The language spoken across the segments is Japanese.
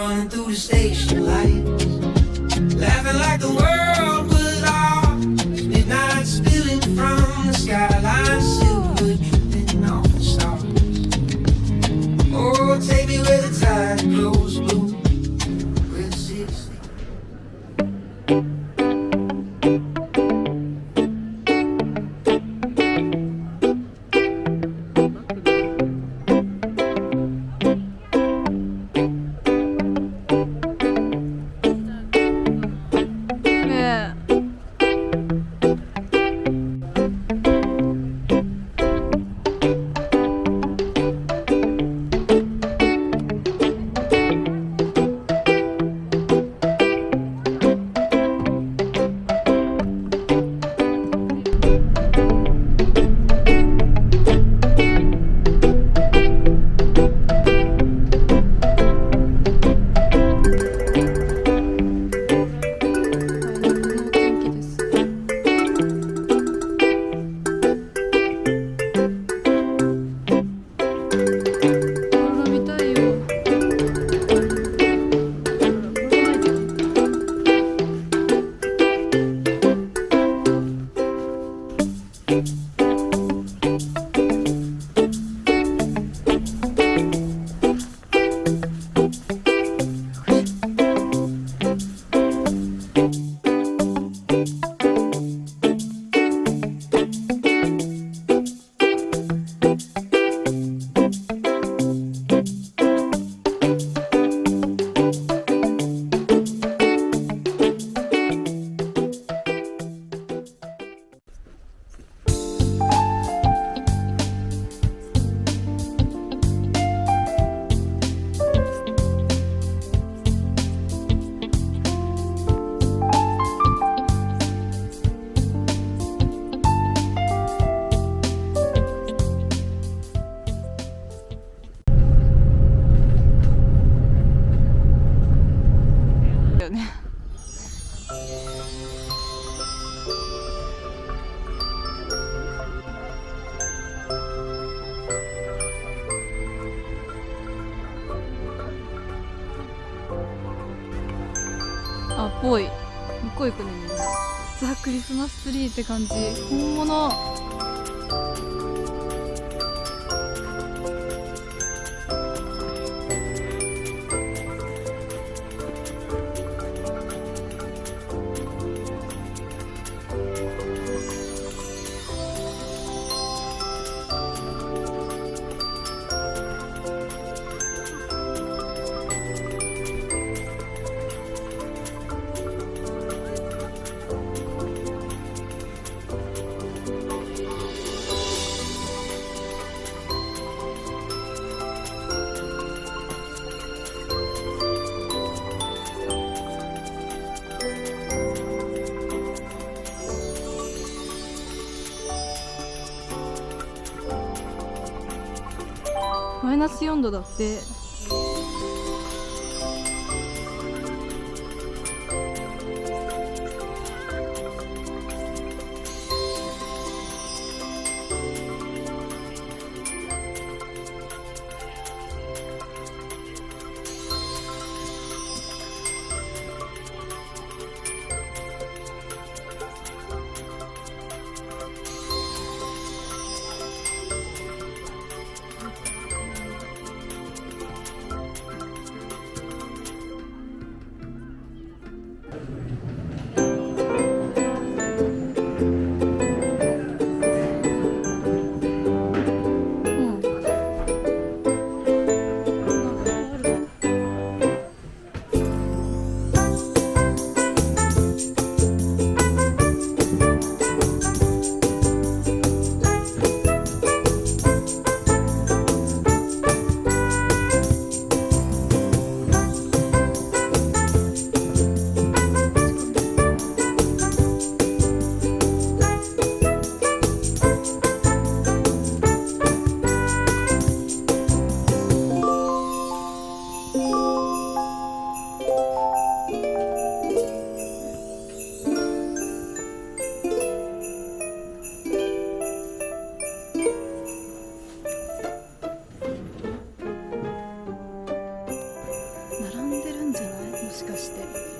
Running through the station lights, laughing like the world was off. Midnight spilling from the skyline, silver dripping off the stars. Oh, take me where the tide grows blue, where the city sleeps. あ、ぽい。向こう行くね、みんな。ザ・クリスマスツリーって感じ。本物。マイナス4度だって。しかして。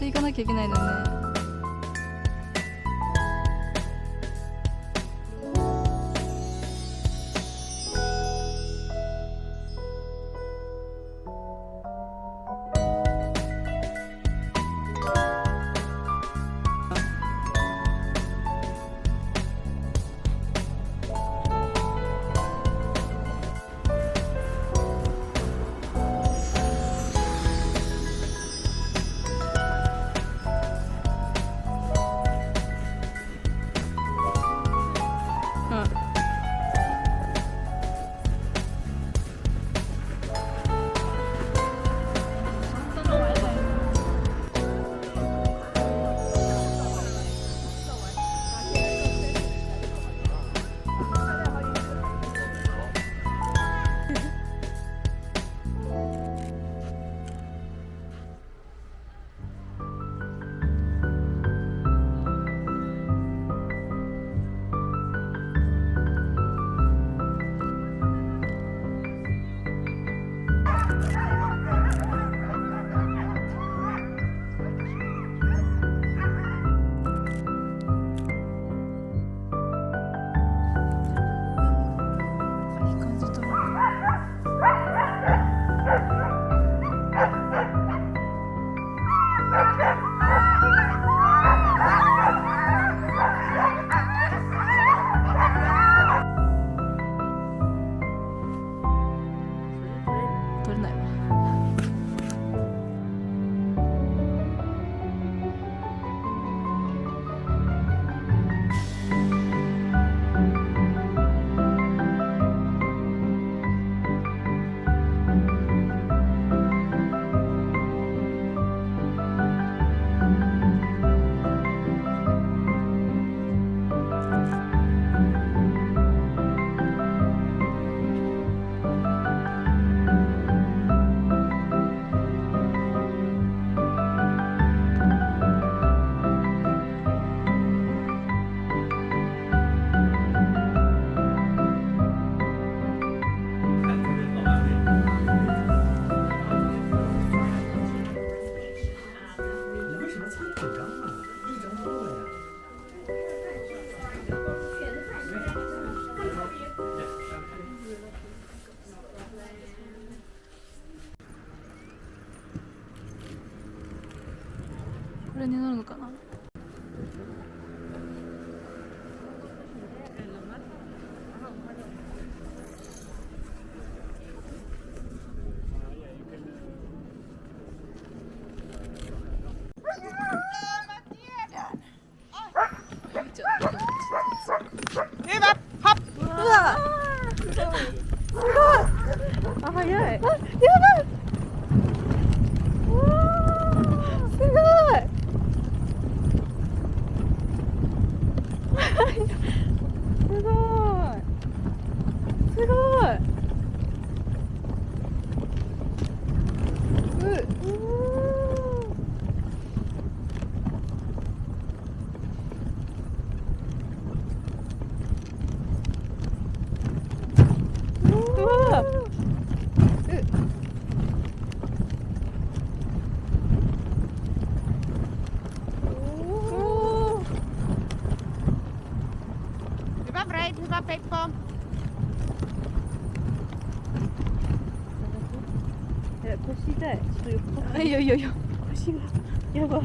行かなきゃいけないのね。これに乗るのかな。あ、早い。あ、やばい。うわー、すごい。すごい。すごい。腰痛い。ちょっと横。いいよいいよいいよ。腰がやばい。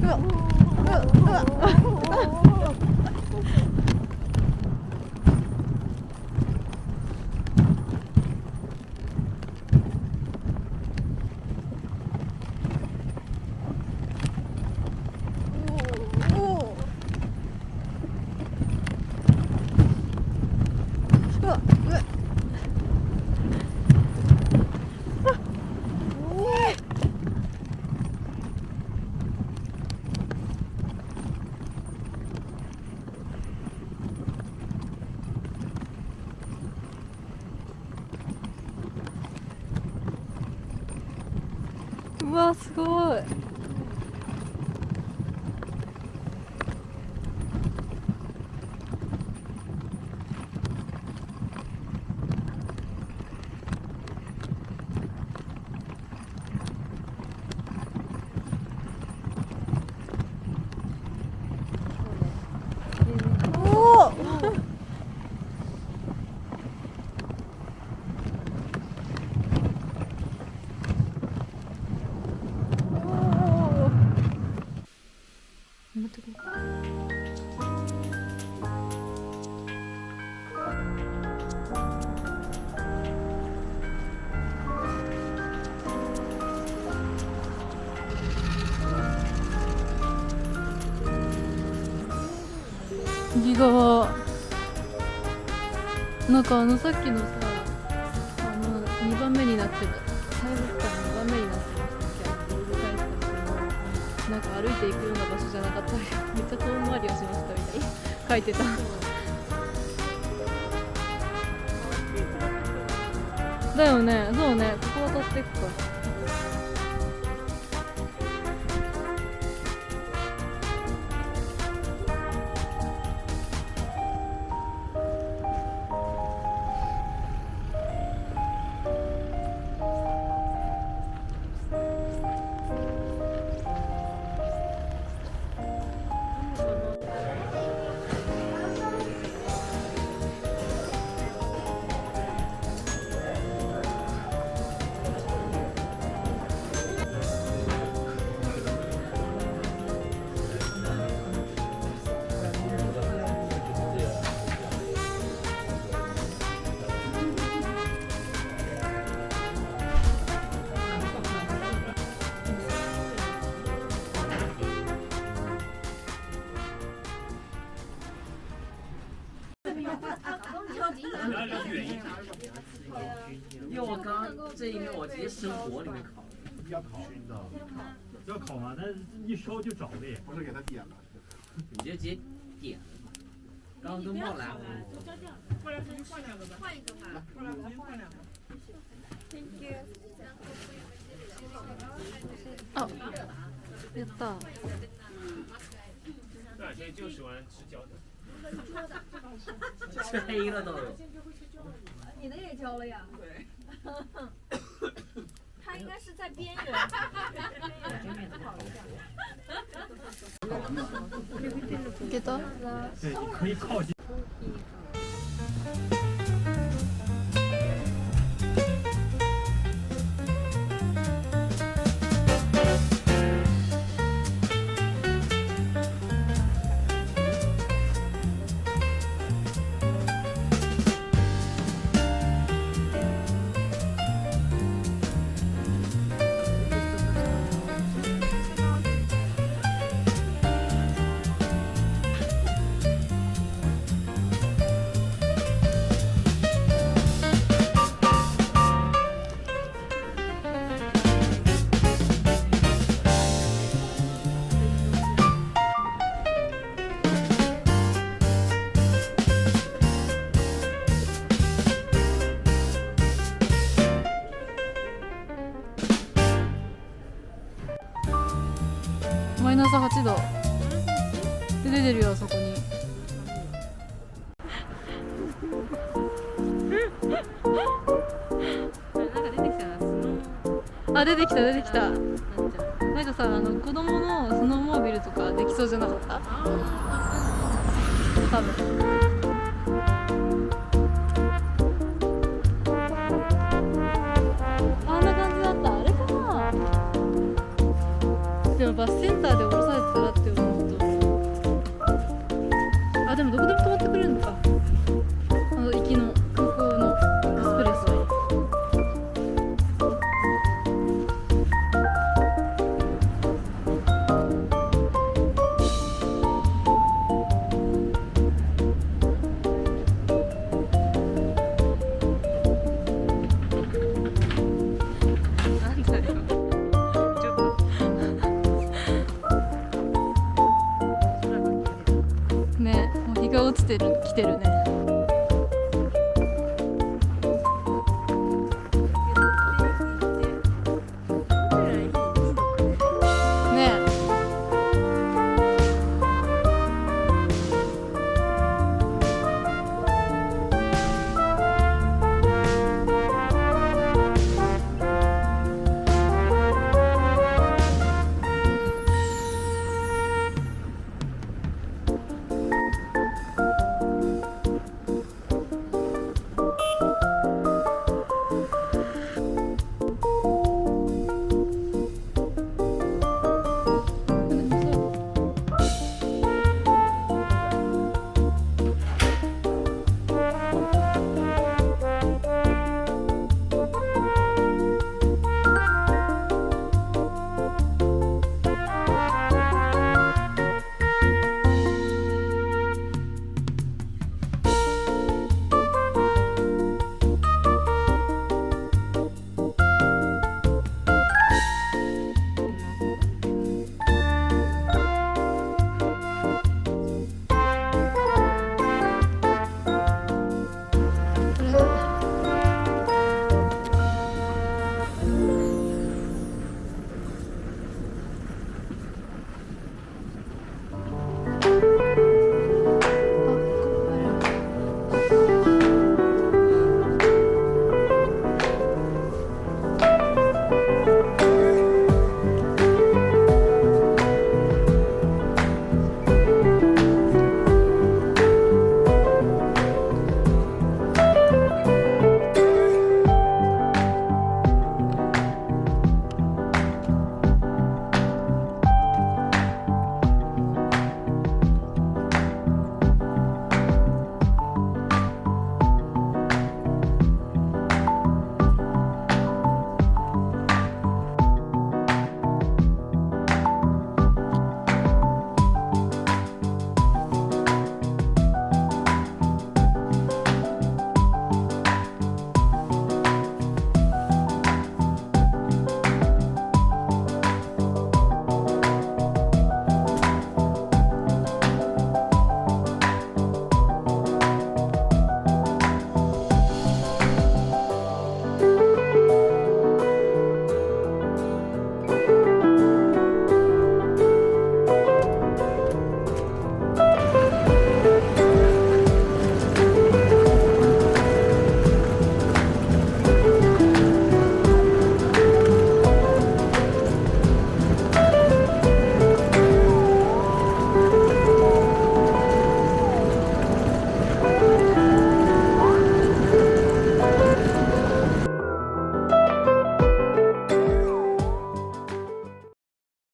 うわうわうわ。うわ、すごい。右側なんかさっきのさ2番目になってる大陸館2番目になってるなんか歩いていくような場所じゃなかったりめっちゃ遠回りをしましたみたいに書いてた。だよね、そうね、ここ渡っていくか。因为我刚刚这一面我直接生活里面烤，要烤的，要烤嘛，那一烧就着了耶。不是给它点了。你就直接点了嘛。刚刚跟冒蓝红。过来重新换两个吧。换一个吧。过来重新换两个。Thank you。あ、やった。这两天就喜欢吃饺子。吃黑了都有。你的也焦了呀？对。它应该是在边缘。いけた？对，你可以靠近。8度で出てるよ、あそこに。あ、出てきた出てきた。なんかさ、子供のスノーモービルとかできそうじゃなかった？多分。あんな感じだった。あれかな。でもバスセンターで降ろされてたらって思うと、あ、でもどこでも止まってくれるのか。行きの空港のエクスプレスは。ね、もう日が落ちてる、来てるね。